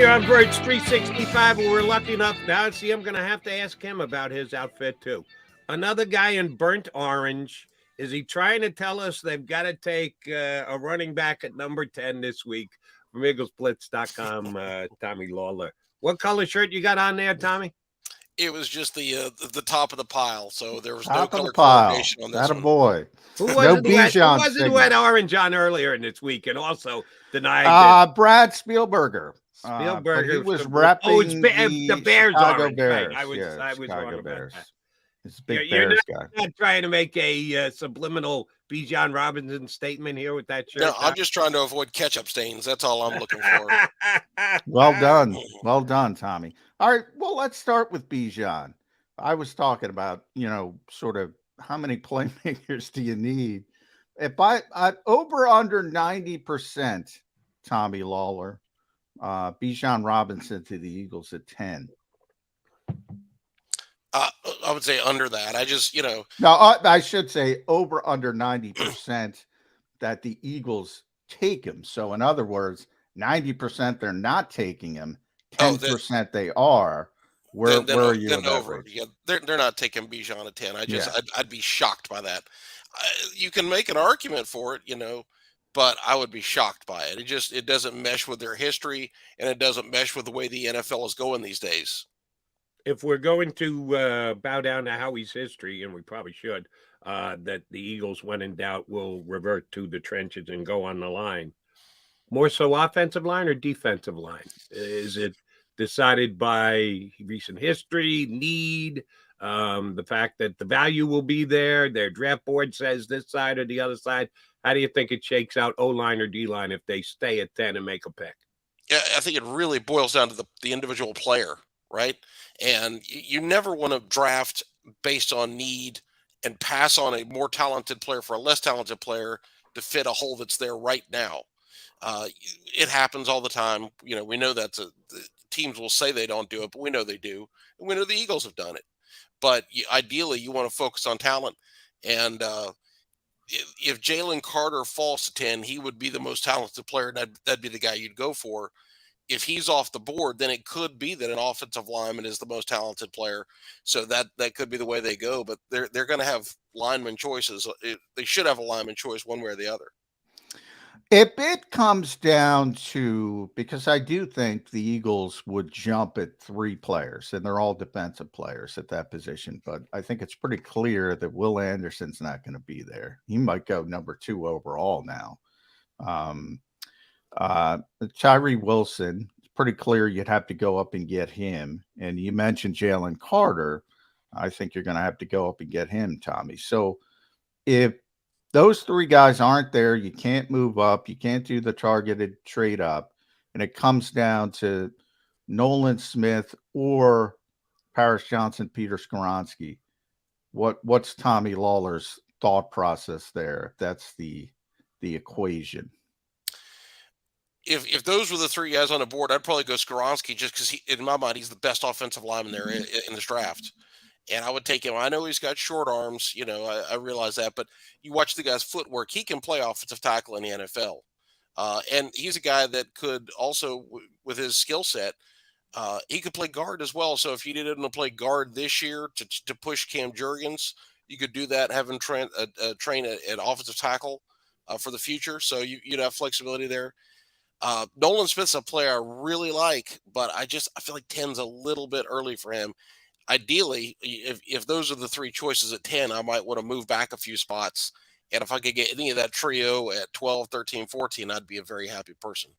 Here on Birds 365, we're lucky enough now. See, I'm going to have to ask him about his outfit too. Another guy in burnt orange. Is he trying to tell us they've got to take a running back at number 10 this week from EaglesBlitz.com, Tommy Lawlor? What color shirt you got on there, Tommy? It was just the top of the pile, so there was Top no of color the pile. coordination on this That a one. boy. Who No wasn't Bijan who signal. had orange on earlier in this week and also denied that Brad Spielberger. Spielberger But he was it's repping the Bears Chicago orange. Bears. Right. I was Chicago wrong Bears. about that. He's a big You're Bears guy. not trying to make a subliminal Bijan Robinson statement here with that shirt. No, I'm just trying to avoid ketchup stains. That's all I'm looking for. Well done. Well done, Tommy. All right. Well, let's start with Bijan. I was talking about, sort of how many playmakers do you need? If I over under 90%, Tommy Lawlor, Bijan Robinson to the Eagles at 10. I would say under that. I just, No, I should say over under 90% that the Eagles take him. So in other words, 90% they're not taking him. 10% they are. Where are you? Then over. Yeah, they're not taking Bijan at 10. I'd be shocked by that. You can make an argument for it, but I would be shocked by it. It doesn't mesh with their history, and it doesn't mesh with the way the NFL is going these days. If we're going to bow down to Howie's history, and we probably should, that the Eagles, when in doubt, will revert to the trenches and go on the line. More so offensive line or defensive line? Is it decided by recent history, need, the fact that the value will be there, their draft board says this side or the other side? How do you think it shakes out O-line or D-line if they stay at 10 and make a pick? Yeah, I think it really boils down to the individual player, right? And you never want to draft based on need and pass on a more talented player for a less talented player to fit a hole that's there right now. It happens all the time. We know that the teams will say they don't do it, but we know they do. And we know the Eagles have done it. But ideally, you want to focus on talent. And if Jalen Carter falls to 10, he would be the most talented player, and that'd be the guy you'd go for. If he's off the board, then it could be that an offensive lineman is the most talented player. So that could be the way they go. But they're going to have lineman choices. They should have a lineman choice one way or the other. If it comes down to, because I do think the Eagles would jump at 3 players, and they're all defensive players at that position, but I think it's pretty clear that Will Anderson's not going to be there. He might go number 2 overall now. Tyree Wilson, it's pretty clear you'd have to go up and get him. And you mentioned Jalen Carter. I think you're going to have to go up and get him, Tommy. So if those 3 guys aren't there, you can't move up, you can't do the targeted trade up, and it comes down to Nolan Smith or Paris Johnson, Peter Skoronski. What's Tommy Lawlor's thought process there? If that's the equation. If those were the 3 guys on the board, I'd probably go Skoronski just because in my mind, he's the best offensive lineman there in this draft. And I would take him. I know he's got short arms, I realize that, but you watch the guy's footwork. He can play offensive tackle in the NFL. And he's a guy that could also, with his skill set, he could play guard as well. So if you needed him to play guard this year to push Cam Jurgens, you could do that, have him train at offensive tackle for the future. So you'd have flexibility there. Nolan Smith's a player I really like, but I feel like 10's a little bit early for him. Ideally, if those are the 3 choices at 10, I might want to move back a few spots. And if I could get any of that trio at 12, 13, 14, I'd be a very happy person.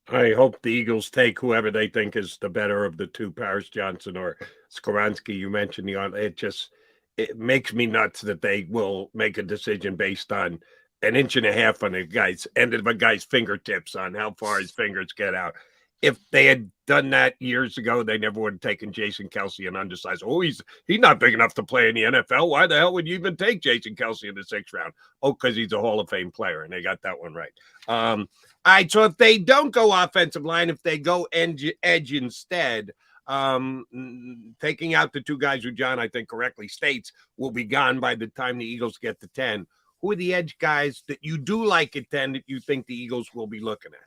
I hope the Eagles take whoever they think is the better of the 2, Paris Johnson or Skoronski. You mentioned it makes me nuts that they will make a decision based on an inch and a half on the end of a guy's fingertips on how far his fingers get out. If they had done that years ago, they never would have taken Jason Kelce, an undersized. Oh, he's not big enough to play in the NFL. Why the hell would you even take Jason Kelce in the 6th round? Oh, because he's a Hall of Fame player, and they got that one right. All right, so if they don't go offensive line, if they go edge instead, taking out the 2 guys who John, I think, correctly states will be gone by the time the Eagles get to 10, who are the edge guys that you do like at 10 that you think the Eagles will be looking at?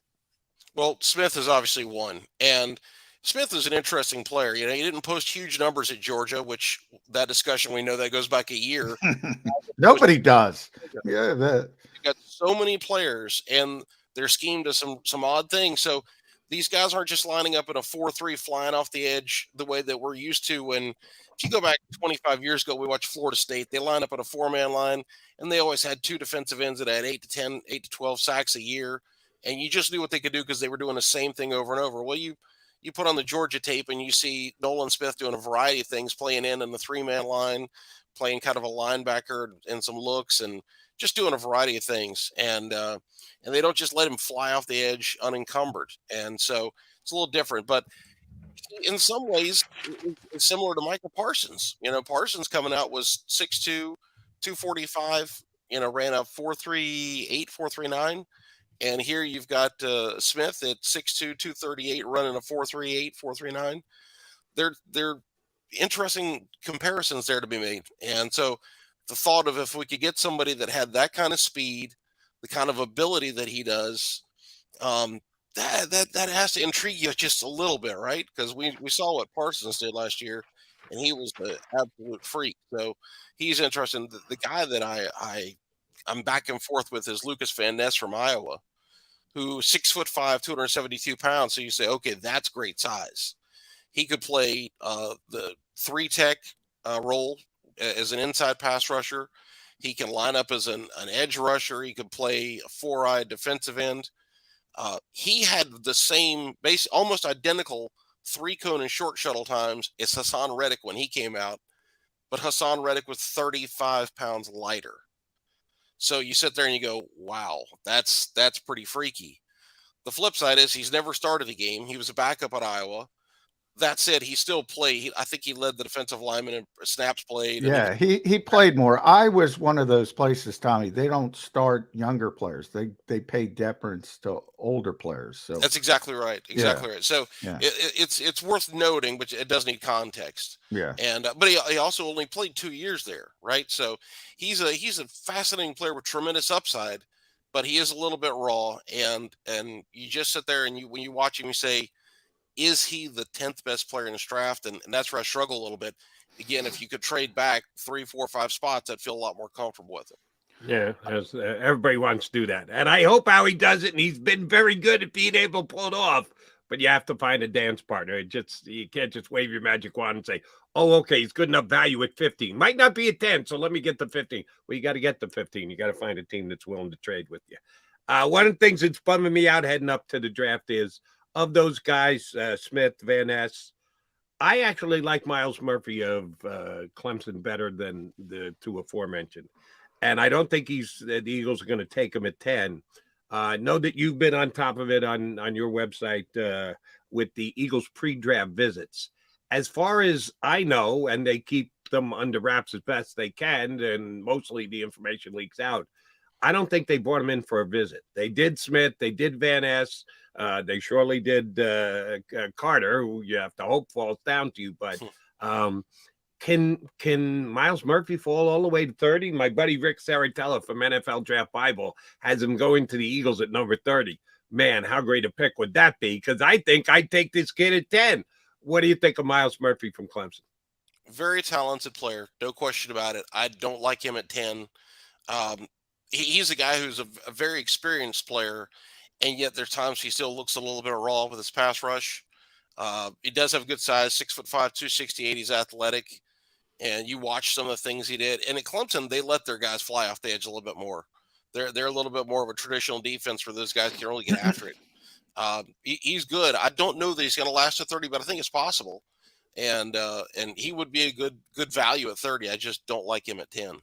Well, Smith is obviously one, and Smith is an interesting player. You know, he didn't post huge numbers at Georgia, which that discussion we know that goes back a year. Nobody does. Yeah, that. You've got so many players, and they're schemed to some odd things. So these guys aren't just lining up in a 4-3 flying off the edge the way that we're used to. When if you go back 25 years ago, we watched Florida State. They line up in a 4-man line, and they always had 2 defensive ends that had 8 to 10, 8 to 12 sacks a year. And you just knew what they could do because they were doing the same thing over and over. Well, you put on the Georgia tape and you see Nolan Smith doing a variety of things, playing in the 3-man line, playing kind of a linebacker and some looks, and just doing a variety of things. And they don't just let him fly off the edge unencumbered. And so it's a little different, but in some ways it's similar to Michael Parsons. You know, Parsons coming out was 6'2", 245, you know, ran a 4.38, 4.39. And here you've got Smith at 6'2", 238, running a 4.38, 4.39. They're interesting comparisons there to be made. And so the thought of if we could get somebody that had that kind of speed, the kind of ability that he does, that has to intrigue you just a little bit, right? Because we saw what Parsons did last year, and he was the absolute freak. So he's interesting. The guy that I'm back and forth with is Lucas Van Ness from Iowa, who 6'5", 272 pounds. So you say, okay, that's great size. He could play the 3-tech role as an inside pass rusher. He can line up as an edge rusher. He could play a 4-eye defensive end. He had the same almost identical 3-cone and short shuttle times as Hassan Reddick when he came out, but Hassan Reddick was 35 pounds lighter. So you sit there and you go, wow, that's pretty freaky. The flip side is he's never started a game. He was a backup at Iowa. That said, he still played. I think he led the defensive lineman in snaps played. Yeah, he played more. I was one of those places, Tommy. They don't start younger players. They pay deference to older players. So that's exactly right. Exactly right. So yeah. It's worth noting, but it does need context. Yeah. And but he also only played 2 years there, right? So he's a fascinating player with tremendous upside, but he is a little bit raw. And you just sit there and when you watch him, you say, is he the 10th best player in this draft? And that's where I struggle a little bit. Again, if you could trade back 3, 4, 5 spots, I'd feel a lot more comfortable with it. Yeah, everybody wants to do that. And I hope Howie does it. And he's been very good at being able to pull it off. But you have to find a dance partner. You can't just wave your magic wand and say, oh, okay, he's good enough value at 15. Might not be at 10, so let me get the 15. Well, you got to get the 15. You got to find a team that's willing to trade with you. One of the things that's bumming me out heading up to the draft is, of those guys, Smith, Van Ness, I actually like Myles Murphy of Clemson better than the 2 aforementioned. And I don't think the Eagles are going to take him at 10. Know that you've been on top of it on your website with the Eagles pre-draft visits. As far as I know, and they keep them under wraps as best they can, and mostly the information leaks out, I don't think they brought him in for a visit. They did Smith. They did Van Ness. They surely did Carter, who you have to hope falls down to you. But can Myles Murphy fall all the way to 30? My buddy Rick Saratella from NFL Draft Bible has him going to the Eagles at number 30. Man, how great a pick would that be? Because I think I'd take this kid at 10. What do you think of Myles Murphy from Clemson? Very talented player, no question about it. I don't like him at 10. He's a guy who's a very experienced player, and yet there's times he still looks a little bit raw with his pass rush. He does have good size, 6'5", 268. He's athletic, and you watch some of the things he did. And at Clemson, they let their guys fly off the edge a little bit more. They're a little bit more of a traditional defense where those guys can really get after it. He's good. I don't know that he's going to last to 30, but I think it's possible. And he would be a good value at 30. I just don't like him at 10.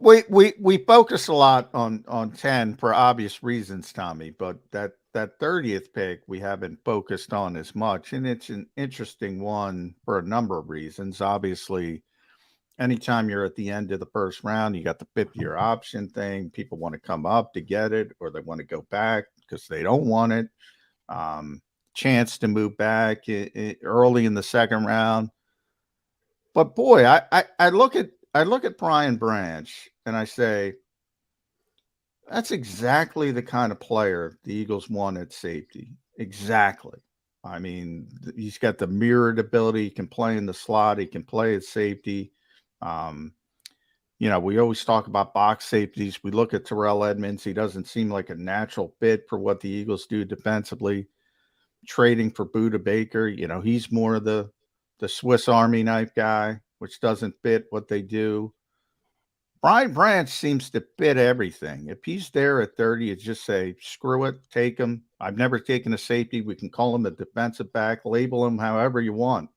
We focus a lot on 10 for obvious reasons, Tommy, but that 30th pick we haven't focused on as much, and it's an interesting one for a number of reasons. Obviously, anytime you're at the end of the first round, you got the 5th-year option thing. People want to come up to get it, or they want to go back because they don't want it. Chance to move back early in the second round. But boy, I look at Brian Branch and I say, That's exactly the kind of player the Eagles want at safety. Exactly. I mean, he's got the mirrored ability. He can play in the slot. He can play at safety. Um, we always talk about box safeties. We look at Terrell Edmonds. He doesn't seem like a natural fit for what the Eagles do defensively. Trading for Budda Baker, he's more of the Swiss Army knife guy, which doesn't fit what they do. Brian Branch seems to fit everything. If he's there at 30, you just say, screw it, take him. I've never taken a safety. We can call him a defensive back, label him however you want.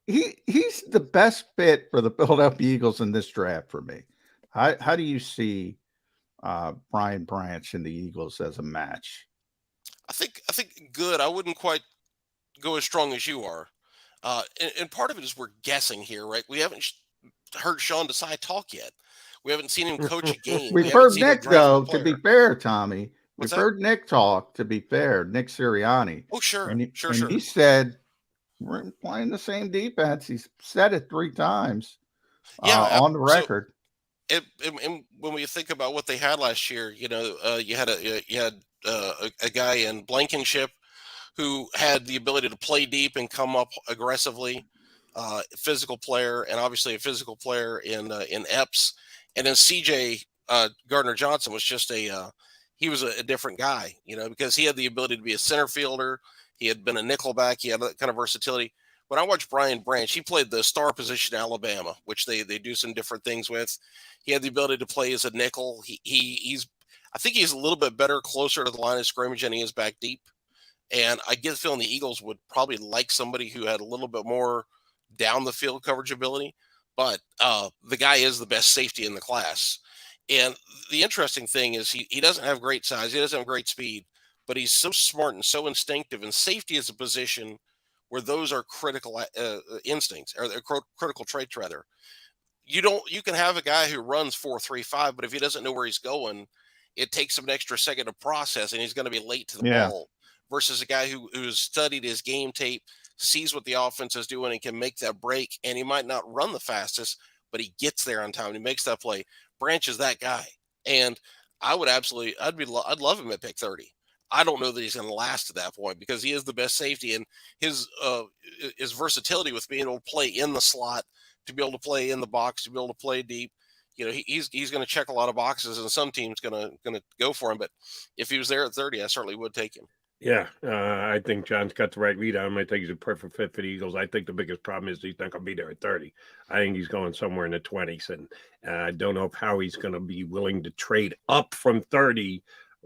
He's the best fit for the Philadelphia Eagles in this draft for me. How do you see Brian Branch and the Eagles as a match? I think good. I wouldn't quite go as strong as you are. And part of it is we're guessing here, right? We haven't heard Sean Desai talk yet. We haven't seen him coach a game. We've heard Nick, though, to be fair, Tommy. We've heard Nick talk, to be fair, Nick Sirianni. Oh, sure. And sure. He said, we're playing the same defense. He's said it 3 times on the record. And when we think about what they had last year, you had a guy in Blankenship who had the ability to play deep and come up aggressively, physical player, and obviously a physical player in Epps. And then CJ Gardner Johnson was just he was a different guy, because he had the ability to be a center fielder. He had been a nickelback. He had that kind of versatility. When I watched Brian Branch, he played the star position in Alabama, which they do some different things with. He had the ability to play as a nickel. I think he's a little bit better closer to the line of scrimmage than he is back deep. And I get the feeling the Eagles would probably like somebody who had a little bit more down the field coverage ability. But the guy is the best safety in the class. And the interesting thing is he doesn't have great size. He doesn't have great speed, but he's so smart and so instinctive. And safety is a position where those are critical instincts, or critical traits, rather. You can have a guy who runs 4.35, but if he doesn't know where he's going, it takes him an extra second to process, and he's going to be late to the ball. Versus a guy who's studied his game tape, sees what the offense is doing, and can make that break. And he might not run the fastest, but he gets there on time and he makes that play. Branch is that guy, and I'd love him at pick 30. I don't know that he's going to last to that point because he is the best safety, and his versatility with being able to play in the slot, to be able to play in the box, to be able to play deep. He's going to check a lot of boxes, and some team's going to go for him. But if he was there at 30, I certainly would take him. Yeah, I think John's got the right read on him. I think he's a perfect fit for the Eagles. I think the biggest problem is he's not going to be there at 30. I think he's going somewhere in the 20s, and I don't know how he's going to be willing to trade up from 30.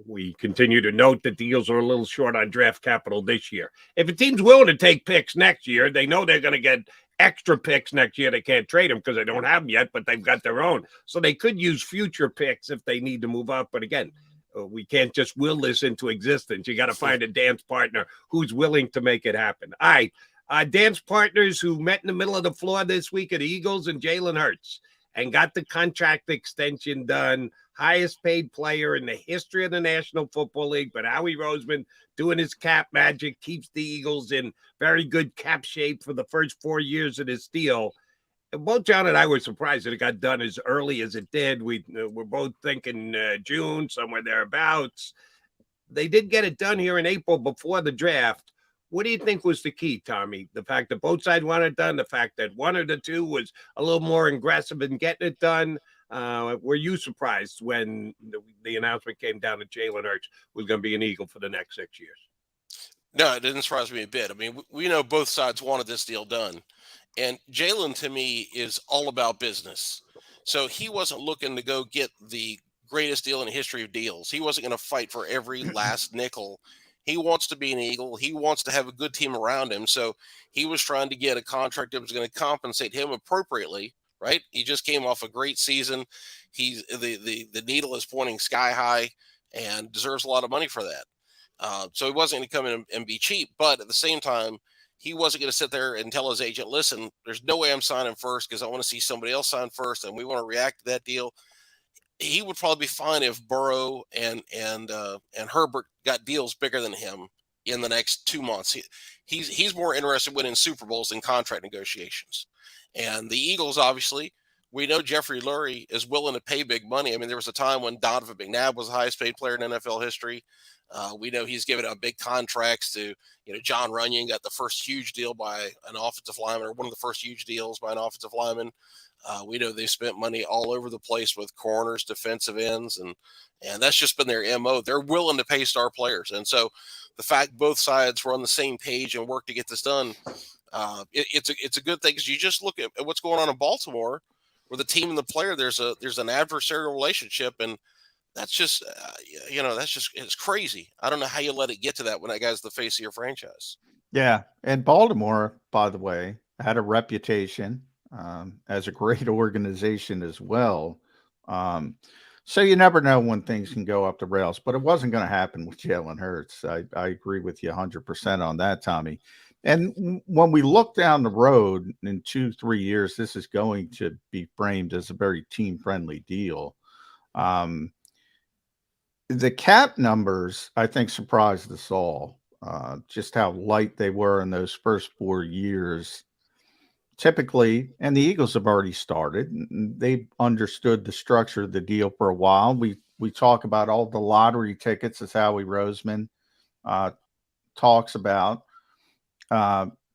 We continue to note that the Eagles are a little short on draft capital this year. If a team's willing to take picks next year, they know they're going to get extra picks next year. They can't trade them because they don't have them yet, but they've got their own. So they could use future picks if they need to move up. But again, we can't just will this into existence. You got to find a dance partner who's willing to make it happen. All right. Dance partners who met in the middle of the floor this week at the Eagles and Jalen Hurts and got the contract extension done. Highest paid player in the history of the National Football League. But Howie Roseman doing his cap magic keeps the Eagles in very good cap shape for the first 4 years of this deal. Both John and I were surprised that it got done as early as it did. We're both thinking June, somewhere thereabouts. They did get it done here in April before the draft. What do you think was the key, Tommy? The fact that both sides wanted it done, the fact that one of the two was a little more aggressive in getting it done. Were you surprised when the announcement came down that Jalen Hurts was going to be an Eagle for the next 6 years? No, it didn't surprise me a bit. I mean, we know both sides wanted this deal done. And Jalen, to me, is all about business. So he wasn't looking to go get the greatest deal in the history of deals. He wasn't going to fight for every last nickel. He wants to be an Eagle. He wants to have a good team around him. So he was trying to get a contract that was going to compensate him appropriately, right? He just came off a great season. He's the needle is pointing sky high and deserves a lot of money for that. So he wasn't going to come in and be cheap. But at the same time, he wasn't going to sit there and tell his agent, listen, there's no way I'm signing first because I want to see somebody else sign first and we want to react to that deal. He would probably be fine if Burrow and Herbert got deals bigger than him in the next 2 months. He's more interested in winning Super Bowls than contract negotiations. And the Eagles, obviously, We know Jeffrey Lurie is willing to pay big money. I mean, there was a time when Donovan McNabb was the highest paid player in NFL history. We know he's given out big contracts to, John Runyon got the first huge deal by an offensive lineman, or one of the first huge deals by an offensive lineman. We know they've spent money all over the place with corners, defensive ends, and that's just been their MO. They're willing to pay star players. And so the fact both sides were on the same page and work to get this done, it's a good thing, because you just look at what's going on in Baltimore, where the team and the player, there's an adversarial relationship, and that's just it's crazy. I don't know how you let it get to that when that guy's the face of your franchise. Yeah, and Baltimore, by the way, had a reputation as a great organization as well. So you never know when things can go up the rails, but it wasn't going to happen with Jalen Hurts. I agree with you 100% on that, Tommy. And when we look down the road in 2-3 years, this is going to be framed as a very team-friendly deal. The cap numbers, I think, surprised us all, just how light they were in those first 4 years. Typically, and the Eagles have already started, they've understood the structure of the deal for a while. We talk about all the lottery tickets, as Howie Roseman talks about.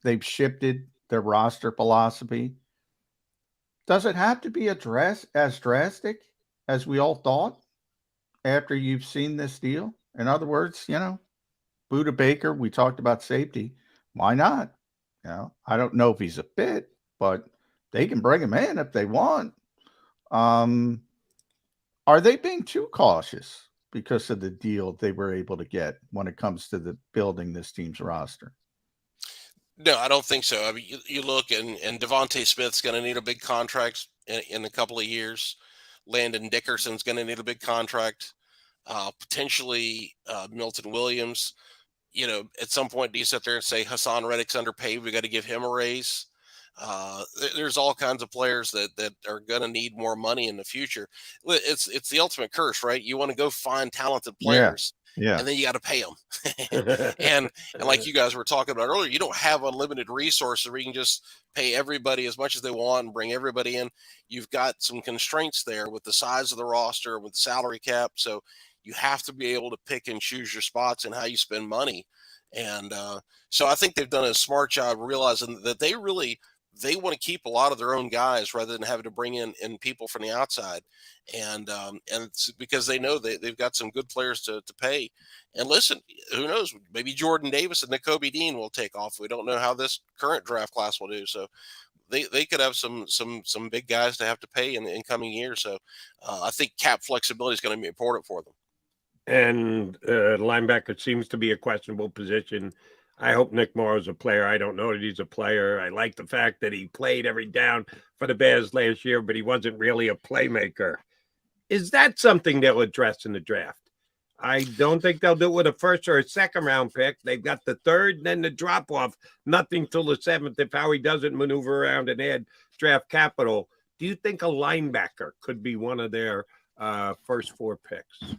They've shifted their roster philosophy. Does it have to be as drastic as we all thought after you've seen this deal? In other words, Buda Baker, we talked about safety. Why not? I don't know if he's a fit, but they can bring him in if they want. Are they being too cautious because of the deal they were able to get when it comes to the building this team's roster? No, I don't think so. I mean, you look, and Devontae Smith's going to need a big contract in a couple of years. Landon Dickerson's going to need a big contract. Potentially Milton Williams. At some point, do you sit there and say Hassan Reddick's underpaid? We got to give him a raise. There's all kinds of players that are going to need more money in the future. It's the ultimate curse, right? You want to go find talented players. Yeah. And then you got to pay them. and like you guys were talking about earlier, you don't have unlimited resources where you can just pay everybody as much as they want and bring everybody in. You've got some constraints there with the size of the roster, with the salary cap. So you have to be able to pick and choose your spots and how you spend money. And so I think they've done a smart job realizing that they want to keep a lot of their own guys rather than having to bring in people from the outside. And it's because they know they've got some good players to pay. And listen, who knows? Maybe Jordan Davis and Nakobe Dean will take off. We don't know how this current draft class will do. So they could have some big guys to have to pay in coming years. So I think cap flexibility is going to be important for them. And linebacker seems to be a questionable position. I hope Nick Morrow's a player. I don't know that he's a player. I like the fact that he played every down for the Bears last year, but he wasn't really a playmaker. Is that something they'll address in the draft? I don't think they'll do it with a first or a second round pick. They've got the third and then the drop off. Nothing till the seventh if Howie doesn't maneuver around and add draft capital. Do you think a linebacker could be one of their first 4 picks?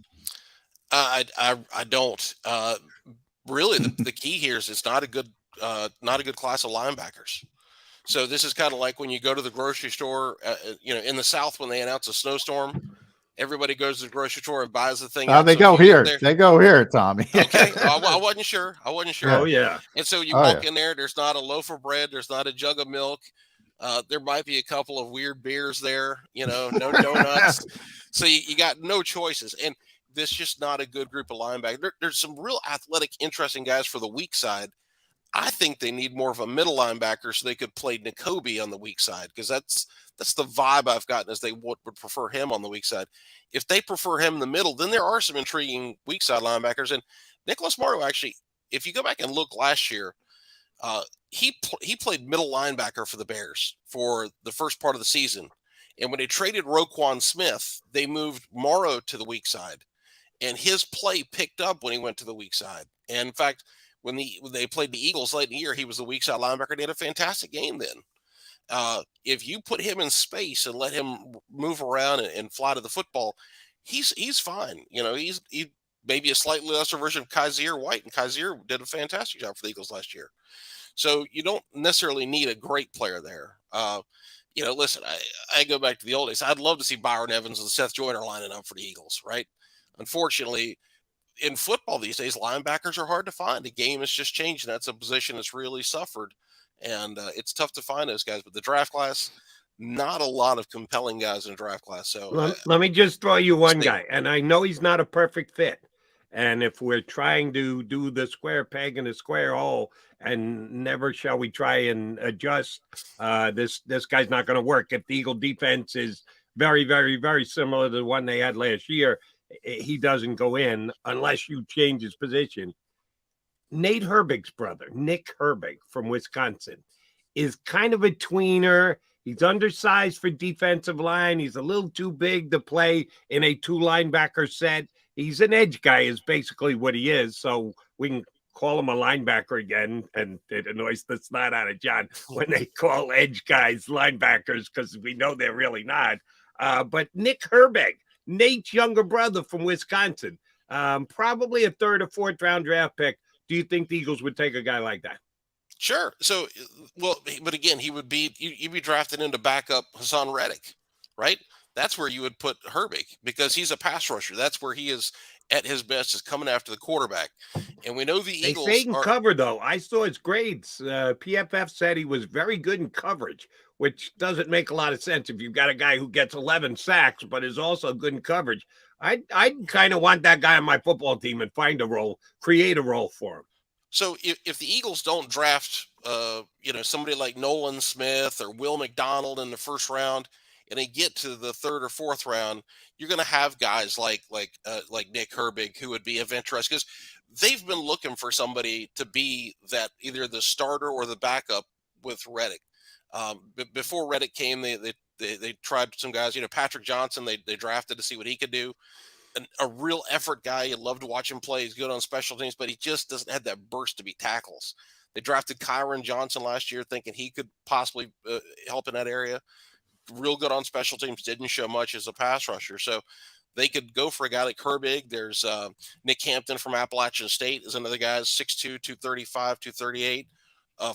I don't. Really, the key here is it's not a good class of linebackers. So this is kind of like when you go to the grocery store, in the South, when they announce a snowstorm, everybody goes to the grocery store and buys the thing. They go here. They go here, Tommy. Okay. I wasn't sure. Oh, yeah. And so you walk in there, there's not a loaf of bread. There's not a jug of milk. There might be a couple of weird beers there, no donuts. So you got no choices. And this is just not a good group of linebackers. There's some real athletic, interesting guys for the weak side. I think they need more of a middle linebacker so they could play Nakobe on the weak side, because that's the vibe I've gotten, is they would prefer him on the weak side. If they prefer him in the middle, then there are some intriguing weak side linebackers. And Nicholas Morrow, actually, if you go back and look last year, he played middle linebacker for the Bears for the first part of the season. And when they traded Roquan Smith, they moved Morrow to the weak side. And his play picked up when he went to the weak side. And in fact, when they played the Eagles late in the year, he was the weak side linebacker. They had a fantastic game then. If you put him in space and let him move around and fly to the football, he's fine. He's maybe a slightly lesser version of Kaiser White, and Kaiser did a fantastic job for the Eagles last year. So you don't necessarily need a great player there. listen, I go back to the old days. I'd love to see Byron Evans and Seth Joyner lining up for the Eagles, right? Unfortunately, in football these days, linebackers are hard to find. The game has just changed, and that's a position that's really suffered. And it's tough to find those guys. But the draft class, not a lot of compelling guys in the draft class. So let me just throw you one stay. guy, and I know he's not a perfect fit. And if we're trying to do the square peg in a square hole, and never shall we try and adjust, this guy's not going to work. If the Eagle defense is very, very, very similar to the one they had last year, he doesn't go in unless you change his position. Nate Herbig's brother, Nick Herbig from Wisconsin, is kind of a tweener. He's undersized for defensive line. He's a little too big to play in a 2 linebacker set. He's an edge guy is basically what he is. So we can call him a linebacker again. And it annoys the snot out of John when they call edge guys linebackers, because we know they're really not. But Nick Herbig, Nate's younger brother from Wisconsin, probably a 3rd or 4th round draft pick. Do you think the Eagles would take a guy like that? Sure. So, but again, you'd be drafted into backup Hassan Reddick, right? That's where you would put Herbig, because he's a pass rusher. That's where he is at his best, is coming after the quarterback. And we know the Eagles say he can cover, though. I saw his grades. PFF said he was very good in coverage, which doesn't make a lot of sense if you've got a guy who gets 11 sacks but is also good in coverage. I'd kind of want that guy on my football team and find a role, create a role for him. So if the Eagles don't draft, somebody like Nolan Smith or Will McDonald in the 1st round, and they get to the 3rd or 4th round, you're going to have guys like Nick Herbig, who would be of interest, because they've been looking for somebody to be that, either the starter or the backup with Reddick. Before Reddick came, they tried some guys. Patrick Johnson, they drafted to see what he could do. A real effort guy. You love to watch him play. He's good on special teams, but he just doesn't have that burst to beat tackles. They drafted Kyron Johnson last year, thinking he could possibly help in that area. Real good on special teams, didn't show much as a pass rusher. So they could go for a guy like Herbig. There's Nick Hampton from Appalachian State is another guy, 6'2", 235, 238,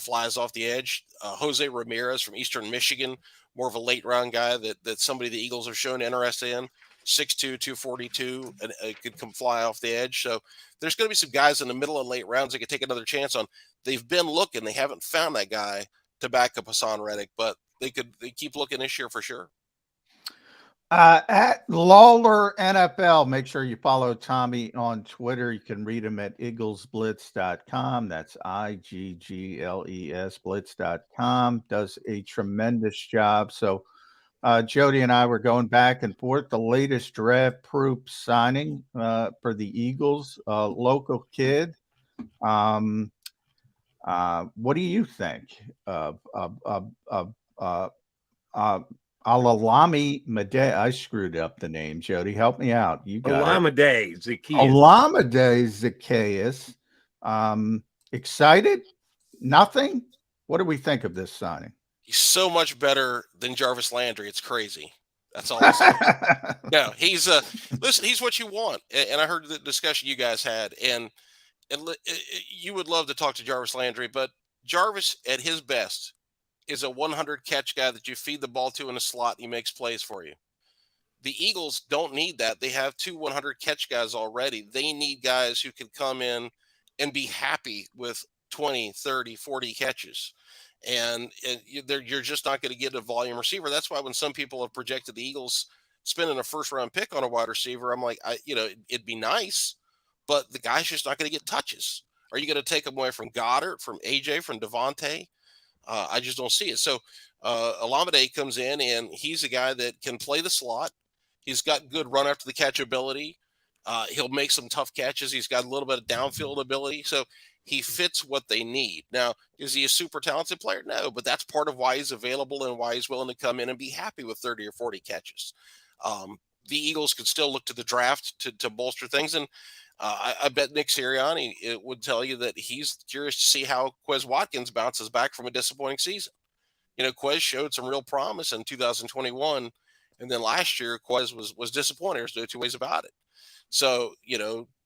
flies off the edge. Jose Ramirez from Eastern Michigan, more of a late round guy that somebody the Eagles have shown interest in. 6'2", 242, and could come fly off the edge. So there's going to be some guys in the middle and late rounds they could take another chance on. They've been looking. They haven't found that guy to back up Hassan Reddick, but they keep looking this year for sure. At Lawlor NFL, make sure you follow Tommy on Twitter. You can read him at eaglesblitz.com. That's IGGLES blitz.com. Does a tremendous job. So Jody and I were going back and forth. The latest draft proof signing for the Eagles, local kid. What do you think of Olamide Made? I screwed up the name, Jody. Help me out. You got Olamide Zacchaeus. Excited? Nothing? What do we think of this signing? He's so much better than Jarvis Landry. It's crazy. That's all I'm saying. No, he's listen, he's what you want. And I heard the discussion you guys had, and you would love to talk to Jarvis Landry, but Jarvis at his best is a 100 catch guy that you feed the ball to in a slot. He makes plays for you. The Eagles don't need that. They have 2 100 catch guys already. They need guys who can come in and be happy with 20, 30, 40 catches. And you're just not going to get a volume receiver. That's why when some people have projected the Eagles spending a 1st round pick on a wide receiver, I'm like, it'd be nice, but the guy's just not going to get touches. Are you going to take him away from Goddard, from AJ, from Devontae? I just don't see it. So Olamide comes in, and he's a guy that can play the slot. He's got good run after the catch ability. He'll make some tough catches. He's got a little bit of downfield ability. So he fits what they need. Now, is he a super talented player? No, but that's part of why he's available and why he's willing to come in and be happy with 30 or 40 catches. The Eagles could still look to the draft to bolster things. And I bet Nick Sirianni would tell you that he's curious to see how Quez Watkins bounces back from a disappointing season. Quez showed some real promise in 2021. And then last year, Quez was disappointing. There's no 2 ways about it. So,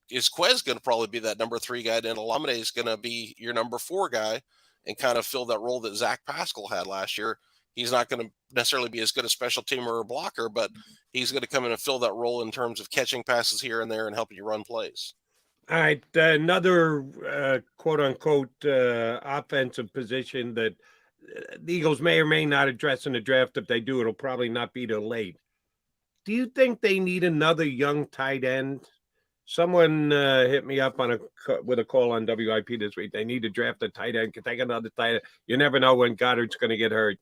is Quez going to probably be that number 3 guy? And Olamide is going to be your number 4 guy and kind of fill that role that Zach Pascal had last year. He's not going to necessarily be as good a special teamer or blocker, but he's going to come in and fill that role in terms of catching passes here and there and helping you run plays. All right, another quote unquote offensive position that the Eagles may or may not address in the draft. If they do, it'll probably not be too late. Do you think they need another young tight end? Someone hit me up with a call on WIP this week. They need to draft a tight end. Can take another tight end. You never know when Goddard's going to get hurt.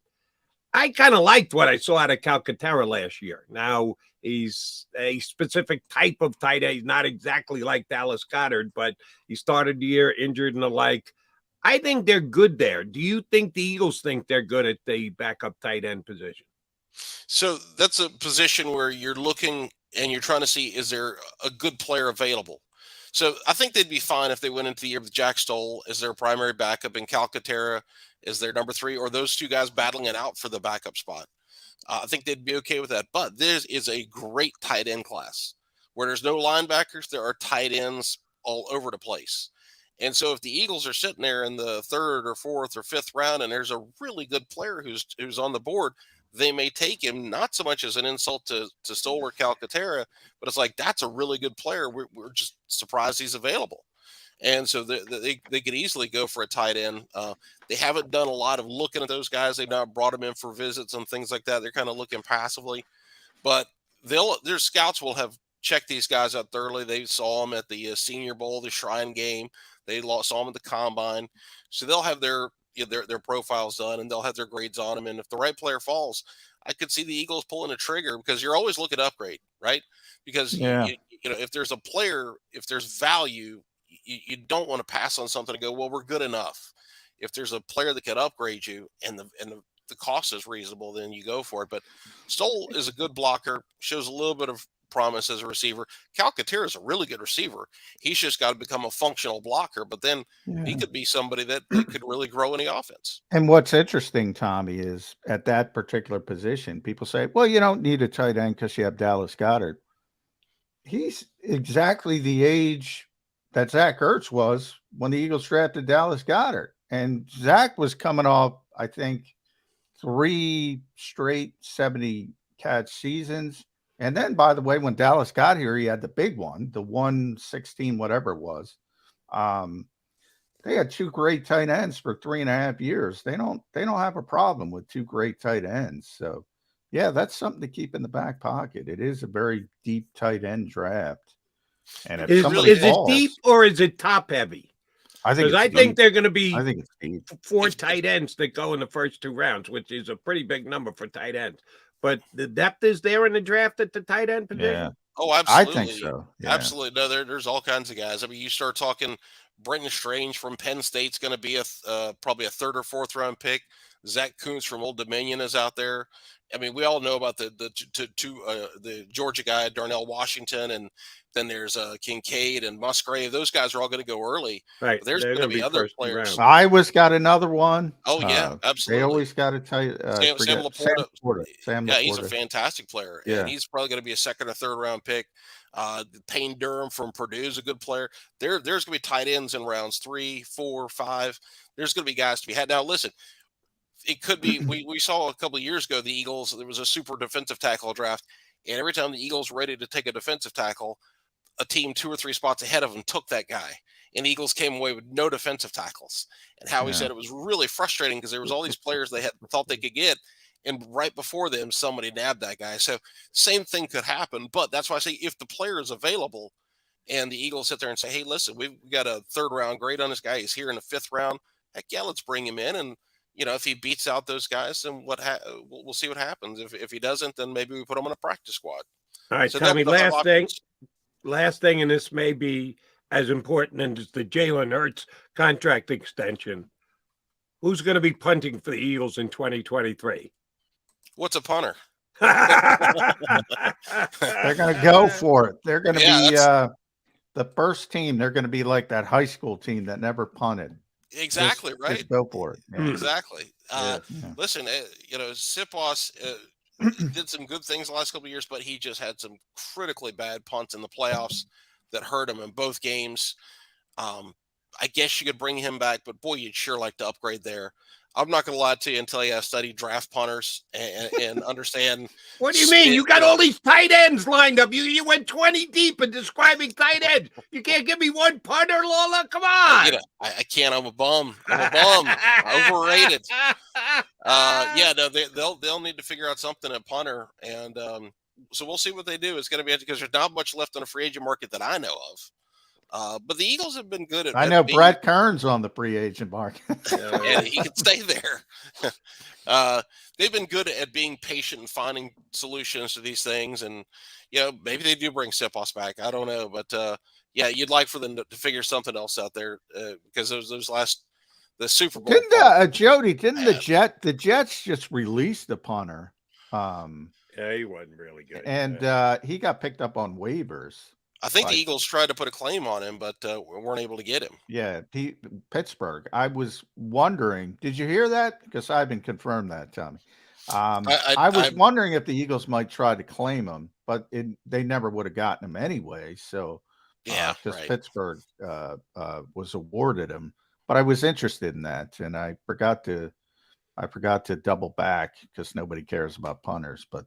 I kind of liked what I saw out of Calcaterra last year. Now, he's a specific type of tight end. He's not exactly like Dallas Goedert, but he started the year injured and the like. I think they're good there. Do you think the Eagles think they're good at the backup tight end position? So that's a position where you're looking and you're trying to see, is there a good player available? So I think they'd be fine if they went into the year with Jack Stoll as their primary backup and Calcaterra is their number 3, or those two guys battling it out for the backup spot. I think they'd be okay with that. But this is a great tight end class where there's no linebackers. There are tight ends all over the place. And so if the Eagles are sitting there in the 3rd or 4th or 5th round and there's a really good player who's on the board, they may take him, not so much as an insult to Stoll or Calcaterra, but it's like, that's a really good player. We're just surprised he's available. And so they could easily go for a tight end. They haven't done a lot of looking at those guys. They've not brought them in for visits and things like that. They're kind of looking passively, but their scouts will have checked these guys out thoroughly. They saw them at the Senior Bowl, the Shrine Game. They saw them at the Combine. So they'll have their profiles done and they'll have their grades on them. And if the right player falls, I could see the Eagles pulling a trigger, because you're always looking to upgrade, right? Because if there's a player, if there's value, you don't want to pass on something and go, well, we're good enough. If there's a player that can upgrade you and the cost is reasonable, then you go for it. But Stoll is a good blocker, shows a little bit of promise as a receiver. Calcaterra is a really good receiver. He's just got to become a functional blocker, but then he could be somebody that could really grow any offense. And what's interesting, Tommy, is at that particular position, people say, well, you don't need a tight end because you have Dallas Goedert. He's exactly the age that Zach Ertz was when the Eagles drafted Dallas Goedert. And Zach was coming off, I think, 3 straight 70-catch seasons. And then, by the way, when Dallas got here, he had the big one, the 116, whatever it was. They had 2 great tight ends for 3.5 years. They don't have a problem with 2 great tight ends. So, yeah, that's something to keep in the back pocket. It is a very deep tight end draft. And if is it deep or is it top heavy? I think they're going to be 4 tight ends that go in the first 2 rounds, which is a pretty big number for tight ends. But the depth is there in the draft at the tight end position. Yeah. Oh, absolutely. I think so. Yeah. Absolutely. No, there's all kinds of guys. I mean, you start talking Brenton Strange from Penn State's going to be probably a 3rd or 4th round pick. Zach Kuntz from Old Dominion is out there. I mean, we all know about the Georgia guy, Darnell Washington, and then there's Kincaid and Musgrave. Those guys are all going to go early. Right. But there's going to be other players. Iowa's got another one. Oh, yeah, absolutely. They always got to tell you. Sam Laporta. Sam yeah, Laporta. He's a fantastic player. Yeah. And he's probably going to be a 2nd or 3rd round pick. Payne Durham from Purdue is a good player. There's going to be tight ends in rounds 3, 4, 5. There's going to be guys to be had. Now, listen, it could be, we saw a couple of years ago, the Eagles, there was a super defensive tackle draft. And every time the Eagles were ready to take a defensive tackle, a team 2 or 3 spots ahead of them took that guy. And the Eagles came away with no defensive tackles. And Howie said it was really frustrating because there was all these players they thought they could get. And right before them, somebody nabbed that guy. So same thing could happen. But that's why I say if the player is available and the Eagles sit there and say, hey, listen, we've got a 3rd round grade on this guy. He's here in the 5th round. Heck yeah, let's bring him in. And, if he beats out those guys, then we'll see what happens. If he doesn't, then maybe we put him on a practice squad. All right, so Tommy, last thing, and this may be as important as the Jalen Hurts contract extension. Who's going to be punting for the Eagles in 2023? What's a punter? They're going to go for it. They're going to be the first team. They're going to be like that high school team that never punted. Exactly, right? Just go for it. Yeah. Exactly. Listen, Siposs did some good things the last couple of years, but he just had some critically bad punts in the playoffs that hurt him in both games. I guess you could bring him back, but boy, you'd sure like to upgrade there. I'm not going to lie to you and tell you I studied draft punters and understand. What do you mean? You got all these tight ends lined up. You went 20 deep in describing tight ends. You can't give me one punter, Lawlor. Come on. I can't. I'm a bum. Overrated. No, they'll need to figure out something at punter, and so we'll see what they do. It's going to be because there's not much left on the free agent market that I know of. But the Eagles have been good at. I know Brett Kern's on the free agent market. And he can stay there. They've been good at being patient and finding solutions to these things, and maybe they do bring Sipos back. I don't know, but you'd like for them to figure something else out there because the Super Bowl. Didn't the Jets just release the punter? Yeah, he wasn't really good. And he got picked up on waivers. I think the Eagles tried to put a claim on him, but weren't able to get him. Yeah, Pittsburgh. I was wondering, did you hear that? Because I haven't confirmed that, Tommy. I was wondering if the Eagles might try to claim him, but they never would have gotten him anyway. So, because Pittsburgh was awarded him. But I was interested in that, and I forgot to double back because nobody cares about punters. But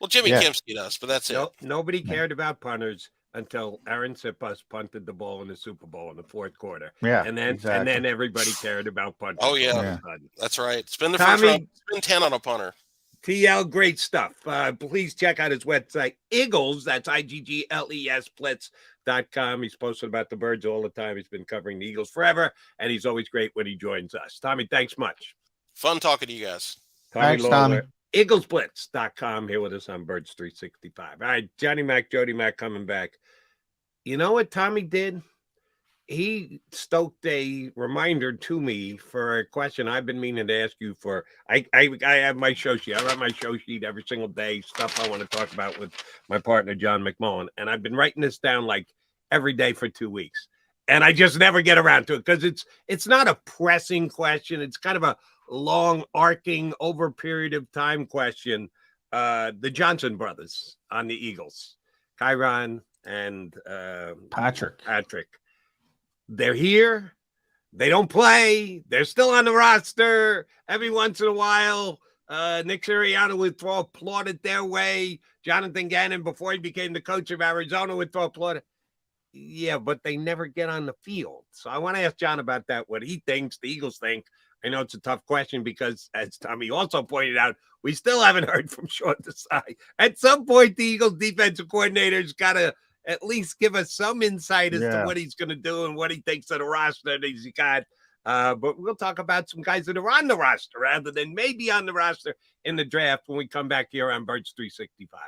Jimmy Kempski does, but that's it. Nobody cared about punters until Aaron Sipos punted the ball in the Super Bowl in the fourth quarter. Yeah, and then everybody cared about punters. Oh yeah. That's right. Spend the first round, spend 10 on a punter. TL, great stuff. Please check out his website, Eagles. That's IGGLES Splits.com. He's posting about the Birds all the time. He's been covering the Eagles forever, and he's always great when he joins us. Tommy, thanks much. Fun talking to you guys. Thanks, Tommy. EaglesBlitz.com here with us on Birds 365. All right, Johnny Mac, Jody Mac coming back. You know what Tommy did? He stoked a reminder to me for a question I've been meaning to ask you for. I have my show sheet. I write my show sheet every single day, stuff I want to talk about with my partner, John McMullen. And I've been writing this down like every day for 2 weeks. And I just never get around to it because it's not a pressing question. It's kind of a long arcing over period of time question. The Johnson brothers on the Eagles, Kyron and Patrick. They're here. They don't play. They're still on the roster. Every once in a while, Nick Sirianni would throw a plaudit their way. Jonathan Gannon, before he became the coach of Arizona, would throw a plaudit. Yeah, but they never get on the field. So I want to ask John about that, what he thinks, the Eagles think. I know it's a tough question because, as Tommy also pointed out, we still haven't heard from Sean Desai. At some point, the Eagles defensive coordinator's got to at least give us some insight as to what he's going to do and what he thinks of the roster that he's got. But we'll talk about some guys that are on the roster rather than maybe on the roster in the draft when we come back here on Birds 365.